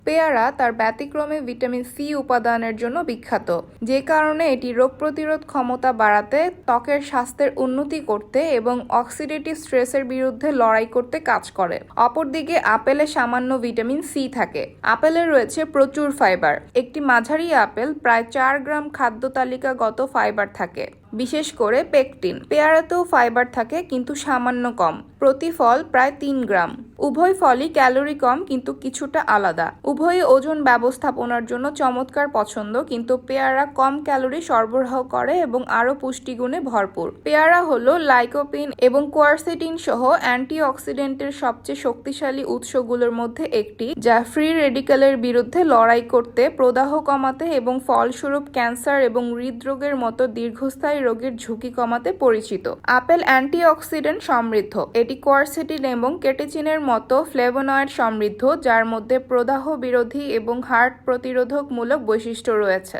পেয়ারা তার ব্যতিক্রমী ভিটামিন সি উপাদানের জন্য বিখ্যাত, যে কারণে এটি রোগ প্রতিরোধ ক্ষমতা বাড়াতে, ত্বকের স্বাস্থ্যের উন্নতি করতে এবং অক্সিডেটিভ স্ট্রেসের বিরুদ্ধে লড়াই করতে কাজ করে। অপরদিকে আপেলে সামান্য ভিটামিন সি থাকে। আপেলে রয়েছে প্রচুর ফাইবার। একটি মাঝারি আপেল প্রায় 4 গ্রাম খাদ্য তালিকাগত ফাইবার থাকে, বিশেষ করে পেকটিন। পেয়ারাতেও ফাইবার থাকে কিন্তু সামান্য কম, প্রতি ফল প্রায় 3 গ্রাম। উভয় ফলই ক্যালোরি কম কিন্তু কিছুটা আলাদা। উভয়ই ওজন ব্যবস্থাপনার জন্য চমৎকার পছন্দ, কিন্তু পেয়ারা কম ক্যালোরি সরবরাহ করে এবং আরও পুষ্টিগুণে ভরপুর। পেয়ারা হলো লাইকোপিন এবং কোয়ারসেটিন সহ অ্যান্টিঅক্সিডেন্টের সবচেয়ে শক্তিশালী উৎসগুলোর মধ্যে একটি, যা ফ্রি রেডিক্যালের বিরুদ্ধে লড়াই করতে, প্রদাহ কমাতে এবং ফলস্বরূপ ক্যান্সার এবং হৃদরোগের মতো দীর্ঘস্থায়ী রোগের ঝুঁকি কমাতে পরিচিত। আপেল অ্যান্টিঅক্সিডেন্ট সমৃদ্ধ। এটি কোয়ারসেটিন এবং কেটেচিনের মতো ফ্লেভোনয়েড সমৃদ্ধ, যার মধ্যে প্রদাহ বিরোধী এবং হার্ট প্রতিরোধকমূলক বৈশিষ্ট্য রয়েছে।